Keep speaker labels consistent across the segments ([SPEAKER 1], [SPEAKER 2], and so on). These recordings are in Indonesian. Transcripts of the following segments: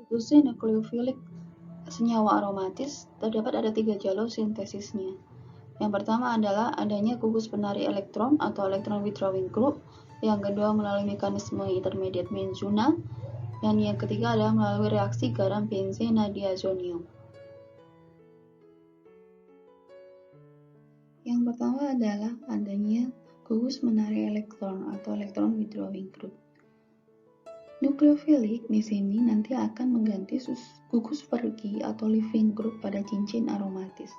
[SPEAKER 1] Konstitusi nukleofilik senyawa aromatis terdapat ada 3 jalur sintesisnya. Yang pertama adalah adanya gugus penarik elektron atau electron withdrawing group, yang kedua melalui mekanisme intermediate benzuna, dan yang ketiga adalah melalui reaksi garam benzena diazonium. Yang pertama adalah adanya gugus menarik elektron atau electron withdrawing group. Nukleofilik di sini nanti akan mengganti gugus pergi atau leaving group pada cincin aromatis.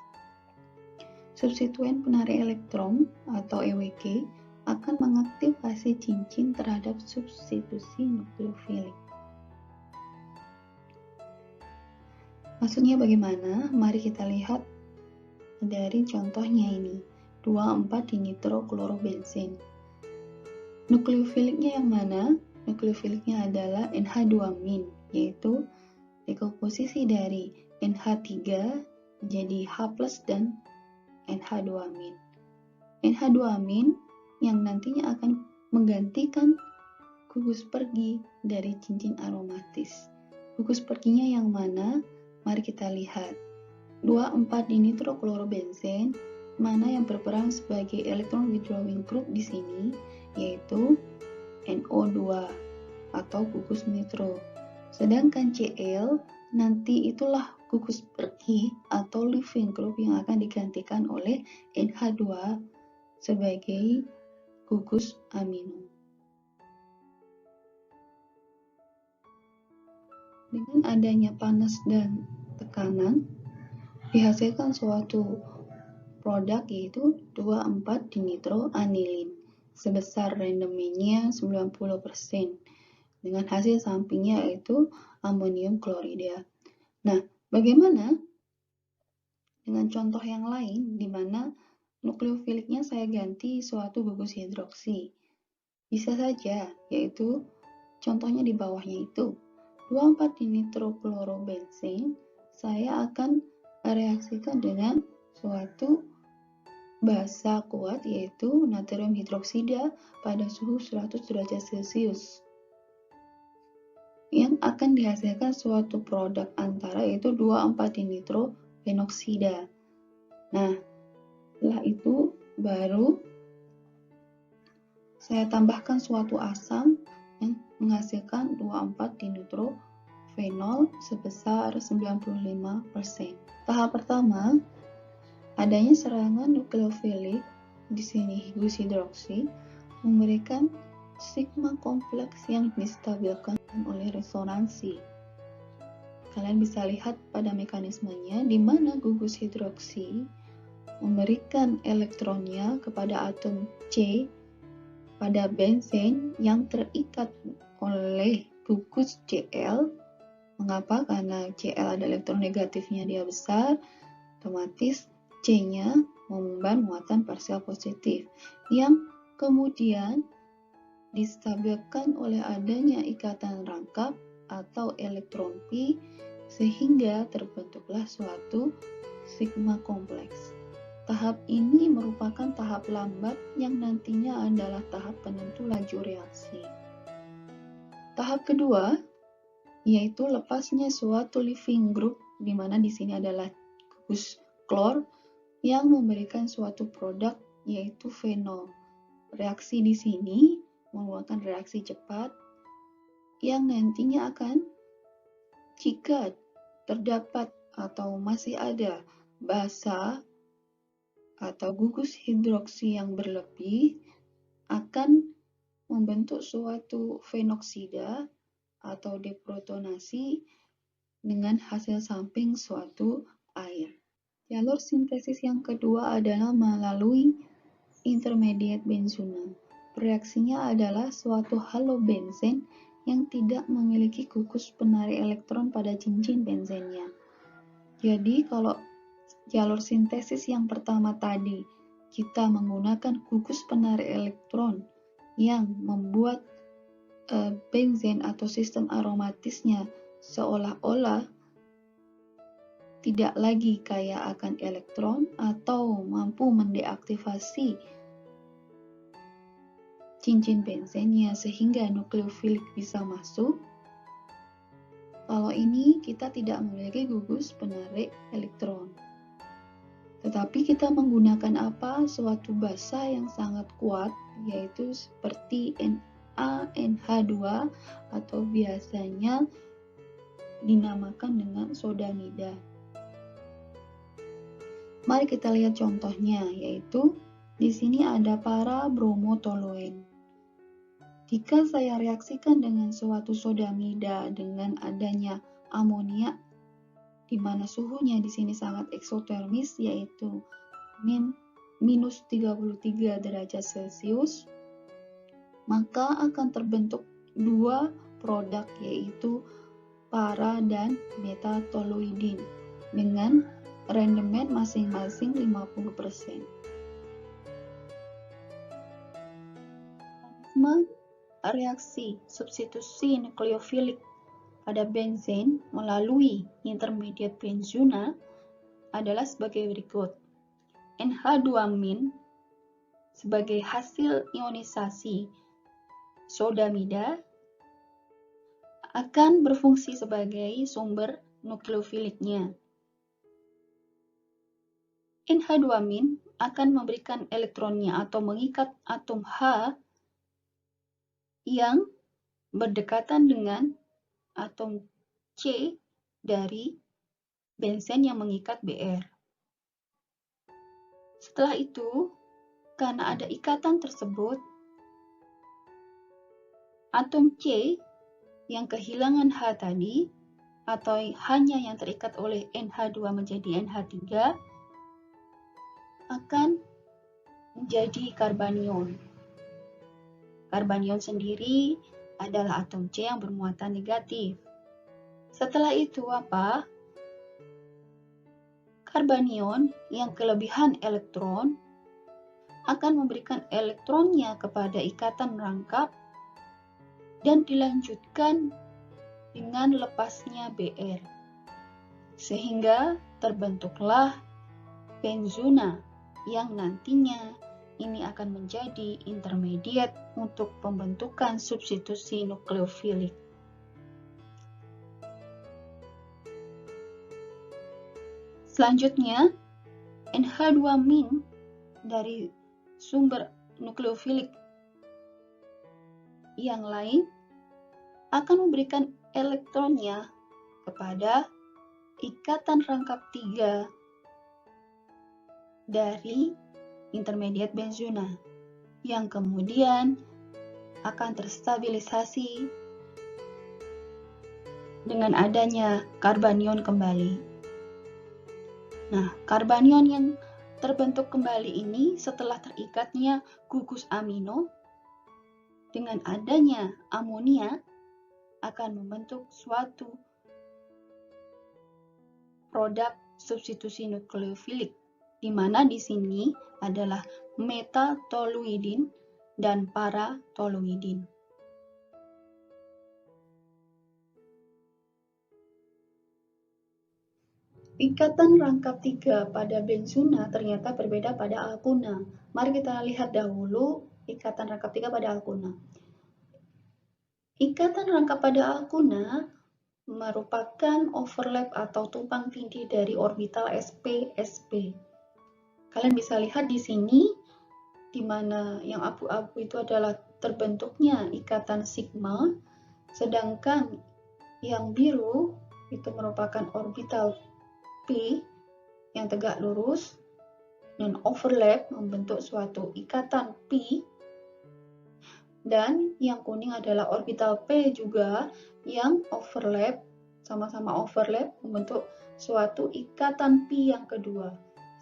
[SPEAKER 1] Substituen penarik elektron atau EWG akan mengaktifasi cincin terhadap substitusi nukleofilik. Maksudnya bagaimana? Mari kita lihat dari contohnya ini, 2,4-dinitroklorobenzen. Nukleofiliknya yang mana? Nukleofiliknya adalah NH2-, yaitu dekomposisi dari NH3 menjadi H+ dan NH2-. NH2- yang nantinya akan menggantikan gugus pergi dari cincin aromatis. Gugus perginya yang mana? Mari kita lihat. 2,4-dinitroklorobenzen, mana yang berperan sebagai electron withdrawing group di sini, yaitu NO2 atau gugus nitro. Sedangkan Cl nanti itulah gugus pergi atau leaving group yang akan digantikan oleh NH2 sebagai gugus amino. Dengan adanya panas dan tekanan, dihasilkan suatu produk yaitu 2,4-dinitroanilin sebesar randomnya 90% dengan hasil sampingnya yaitu amonium klorida. Nah, bagaimana dengan contoh yang lain di mana nukleofiliknya saya ganti suatu gugus hidroksi? Bisa saja, yaitu contohnya di bawahnya itu 2,4-dinitroklorobenzen saya akan reaksikan dengan suatu basa kuat yaitu natrium hidroksida pada suhu 100 derajat Celcius yang akan dihasilkan suatu produk antara yaitu 2,4-dinitrofenoksida. Nah, setelah itu baru saya tambahkan suatu asam yang menghasilkan 2,4-dinitrofenol sebesar 95%. Tahap pertama, adanya serangan nukleofilik di sini gugus hidroksi memberikan sigma kompleks yang distabilkan oleh resonansi. Kalian bisa lihat pada mekanismenya di mana gugus hidroksi memberikan elektronnya kepada atom C pada benzen yang terikat oleh gugus Cl. Mengapa? Karena Cl ada elektron negatifnya dia besar, otomatis C-nya mengumbar muatan parsial positif yang kemudian distabilkan oleh adanya ikatan rangkap atau elektron pi sehingga terbentuklah suatu sigma kompleks. Tahap ini merupakan tahap lambat yang nantinya adalah tahap penentu laju reaksi. Tahap kedua yaitu lepasnya suatu leaving group di mana di sini adalah gugus klor yang memberikan suatu produk yaitu fenol. Reaksi di sini merupakan reaksi cepat yang nantinya akan jika terdapat atau masih ada basa atau gugus hidroksi yang berlebih akan membentuk suatu fenoksida atau deprotonasi dengan hasil samping suatu air. Jalur sintesis yang kedua adalah melalui intermediate benzuna. Reaksinya adalah suatu halobenzen yang tidak memiliki gugus penarik elektron pada cincin benzennya. Jadi kalau jalur sintesis yang pertama tadi kita menggunakan gugus penarik elektron yang membuat benzen atau sistem aromatisnya seolah-olah tidak lagi kaya akan elektron atau mampu mendeaktivasi cincin benzennya sehingga nukleofilik bisa masuk. Kalau ini kita tidak memiliki gugus penarik elektron. Tetapi kita menggunakan apa? Suatu basa yang sangat kuat, yaitu seperti NaNH2 atau biasanya dinamakan dengan sodamida. Mari kita lihat contohnya, yaitu di sini ada para bromotoluen. Jika saya reaksikan dengan suatu sodamida dengan adanya amonia, di mana suhunya di sini sangat eksotermis, yaitu minus 33 derajat Celcius, maka akan terbentuk dua produk, yaitu para dan metatoluidin dengan rendemen masing-masing 50%. Mekanisme reaksi substitusi nukleofilik pada benzen melalui intermediate benzuna adalah sebagai berikut. NH2- sebagai hasil ionisasi sodamida akan berfungsi sebagai sumber nukleofiliknya. NH2- akan memberikan elektronnya atau mengikat atom H yang berdekatan dengan atom C dari benzen yang mengikat Br. Setelah itu, karena ada ikatan tersebut, atom C yang kehilangan H tadi, atau hanya yang terikat oleh NH2 menjadi NH3, akan menjadi karbanion. Karbanion sendiri adalah atom C yang bermuatan negatif. Setelah itu apa? Karbanion yang kelebihan elektron akan memberikan elektronnya kepada ikatan rangkap dan dilanjutkan dengan lepasnya Br. Sehingga terbentuklah benzuna yang nantinya ini akan menjadi intermediate untuk pembentukan substitusi nukleofilik. Selanjutnya, NH2- dari sumber nukleofilik yang lain akan memberikan elektronnya kepada ikatan rangkap 3 dari intermediate benzuna yang kemudian akan terstabilisasi dengan adanya karbanion kembali. Nah, karbanion yang terbentuk kembali ini setelah terikatnya gugus amino dengan adanya amonia akan membentuk suatu produk substitusi nukleofilik, di mana di sini adalah metatoluidin dan paratoluidin. Ikatan rangkap 3 pada benzuna ternyata berbeda pada alkuna. Mari kita lihat dahulu ikatan rangkap 3 pada alkuna. Ikatan rangkap pada alkuna merupakan overlap atau tumpang tindih dari orbital sp-sp. Kalian bisa lihat di sini, di mana yang abu-abu itu adalah terbentuknya ikatan sigma, sedangkan yang biru itu merupakan orbital P yang tegak lurus dan overlap membentuk suatu ikatan P, dan yang kuning adalah orbital P juga yang overlap, sama-sama overlap membentuk suatu ikatan P yang kedua,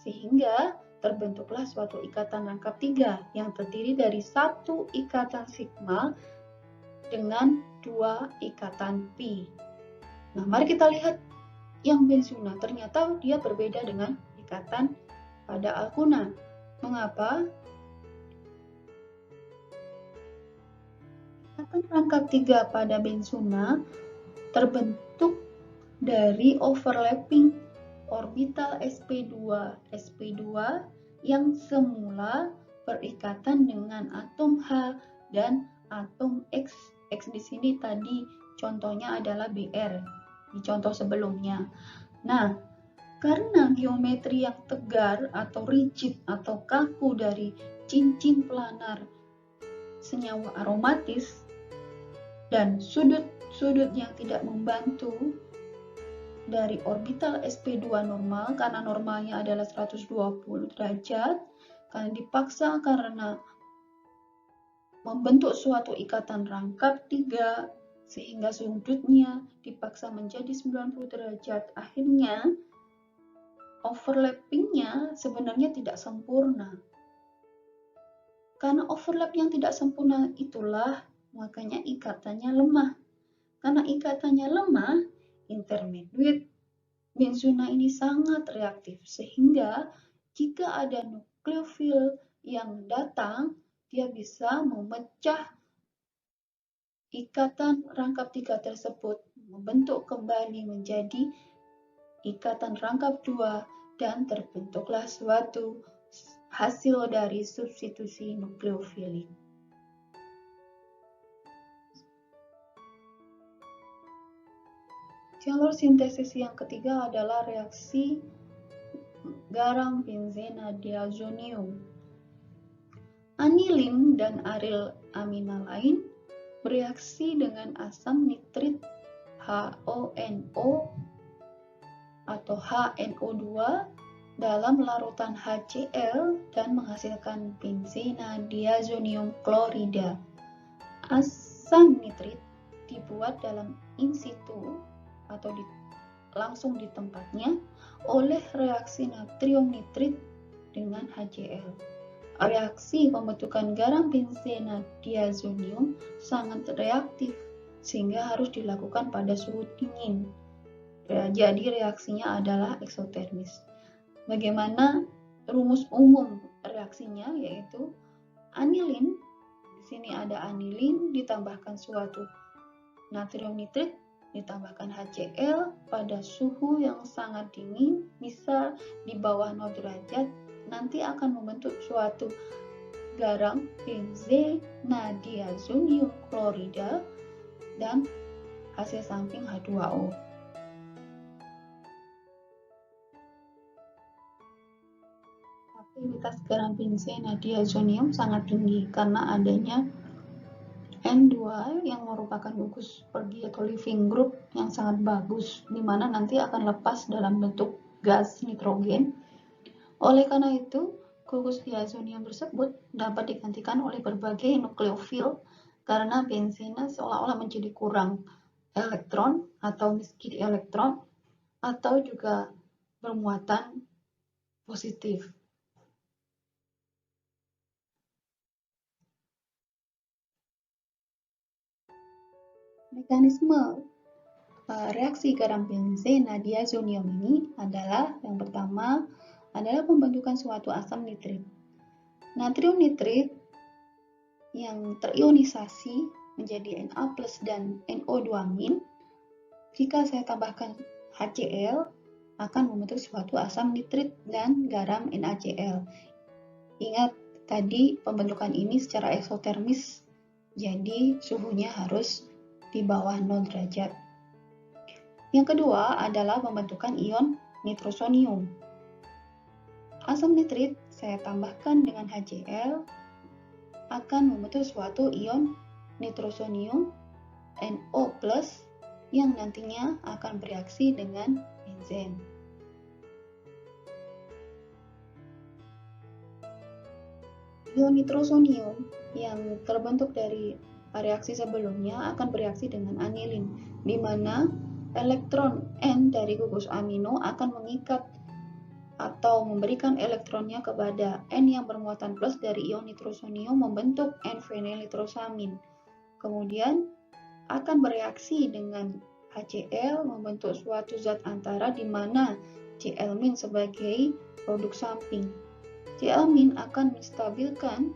[SPEAKER 1] sehingga terbentuklah suatu ikatan rangkap 3 yang terdiri dari satu ikatan sigma dengan 2 ikatan P. Nah, mari kita lihat yang benzuna, ternyata dia berbeda dengan ikatan pada alkuna. Mengapa? Ikatan rangkap 3 pada benzuna terbentuk dari overlapping orbital sp2 yang semula berikatan dengan atom H dan atom X. X di sini tadi contohnya adalah Br. di contoh sebelumnya. Nah, karena geometri yang tegar atau rigid atau kaku dari cincin planar senyawa aromatis dan sudut-sudut yang tidak membantu dari orbital sp2 normal, karena normalnya adalah 120 derajat, karena dipaksa karena membentuk suatu ikatan rangkap 3 sehingga sudutnya dipaksa menjadi 90 derajat. Akhirnya overlappingnya sebenarnya tidak sempurna. Karena overlap yang tidak sempurna itulah makanya ikatannya lemah. Karena ikatannya lemah, intermediate benzona ini sangat reaktif, sehingga jika ada nukleofil yang datang, dia bisa memecah ikatan rangkap 3 tersebut, membentuk kembali menjadi ikatan rangkap 2, dan terbentuklah suatu hasil dari substitusi nukleofilik. Jalur sintesis yang ketiga adalah reaksi garam benzena diazonium. Anilin dan aril amina lain bereaksi dengan asam nitrit HONO atau HNO2 dalam larutan HCl dan menghasilkan benzena diazonium klorida. Asam nitrit dibuat dalam in situ atau langsung di tempatnya oleh reaksi natrium nitrit dengan HCl. Reaksi pembentukan garam benzena diazonium sangat reaktif sehingga harus dilakukan pada suhu dingin. Jadi reaksinya adalah eksotermis. Bagaimana rumus umum reaksinya, yaitu anilin. Di sini ada anilin ditambahkan suatu natrium nitrit ditambahkan HCl pada suhu yang sangat dingin, bisa di bawah 0 derajat, nanti akan membentuk suatu garam benzena diazonium klorida dan hasil samping H2O. Aktivitas garam benzena diazonium sangat tinggi karena adanya N2 yang merupakan gugus pergi atau living group yang sangat bagus, di mana nanti akan lepas dalam bentuk gas nitrogen. Oleh karena itu, gugus diazonium tersebut dapat digantikan oleh berbagai nukleofil karena benzena seolah-olah menjadi kurang elektron atau miskin elektron atau juga bermuatan positif. Mekanisme reaksi garam benzena diazonium ini adalah yang pertama adalah pembentukan suatu asam nitrit. Natrium nitrit yang terionisasi menjadi Na+ dan NO2-. Jika saya tambahkan HCl akan membentuk suatu asam nitrit dan garam NaCl. Ingat tadi pembentukan ini secara eksotermis, jadi suhunya harus di bawah 0 derajat. Yang kedua adalah pembentukan ion nitrosonium. Asam nitrit saya tambahkan dengan HCl akan membentuk suatu ion nitrosonium NO+ yang nantinya akan bereaksi dengan benzen. Ion nitrosonium yang terbentuk dari reaksi sebelumnya akan bereaksi dengan anilin, di mana elektron N dari gugus amino akan mengikat atau memberikan elektronnya kepada N yang bermuatan plus dari ion nitrosonium membentuk N-fenilnitrosamin. Kemudian akan bereaksi dengan HCl membentuk suatu zat antara di mana Cl- sebagai produk samping. Cl- akan menstabilkan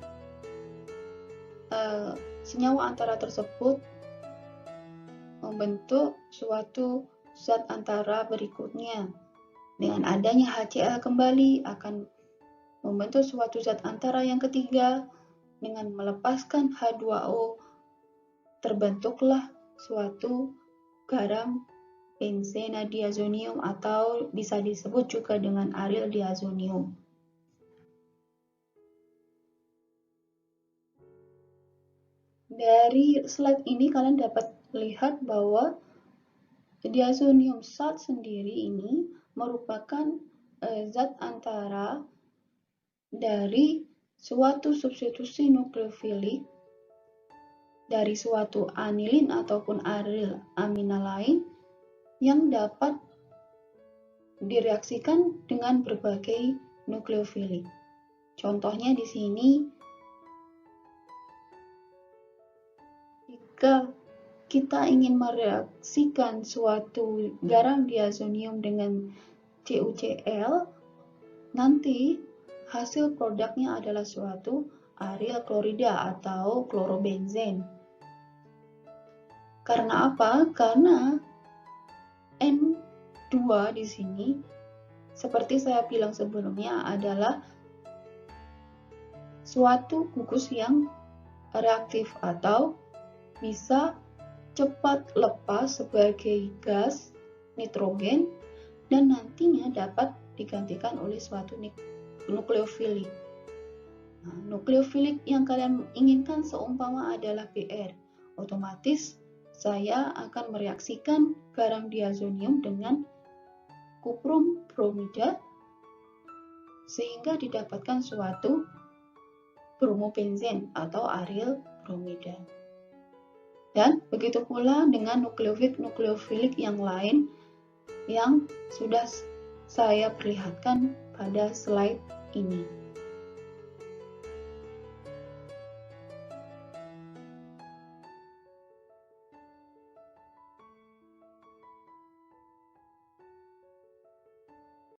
[SPEAKER 1] senyawa antara tersebut membentuk suatu zat antara berikutnya. Dengan adanya HCl kembali akan membentuk suatu zat antara yang ketiga. Dengan melepaskan H2O terbentuklah suatu garam benzenadiazonium atau bisa disebut juga dengan aryl diazonium. Dari slide ini kalian dapat lihat bahwa diazonium salt sendiri ini merupakan zat antara dari suatu substitusi nukleofilik dari suatu anilin ataupun aryl amina lain yang dapat direaksikan dengan berbagai nukleofilik. Contohnya di sini, jika kita ingin mereaksikan suatu garam diazonium dengan CuCl, nanti hasil produknya adalah suatu aryl klorida atau klorobenzen. Karena apa? Karena N2 di sini, seperti saya bilang sebelumnya, adalah suatu gugus yang reaktif atau bisa cepat lepas sebagai gas nitrogen dan nantinya dapat digantikan oleh suatu nukleofilik. Nah, nukleofilik yang kalian inginkan seumpama adalah Br. Otomatis saya akan mereaksikan garam diazonium dengan kuprum bromida sehingga didapatkan suatu bromobenzen atau aryl bromida. Dan begitu pula dengan nukleofilik yang lain yang sudah saya perlihatkan pada slide ini.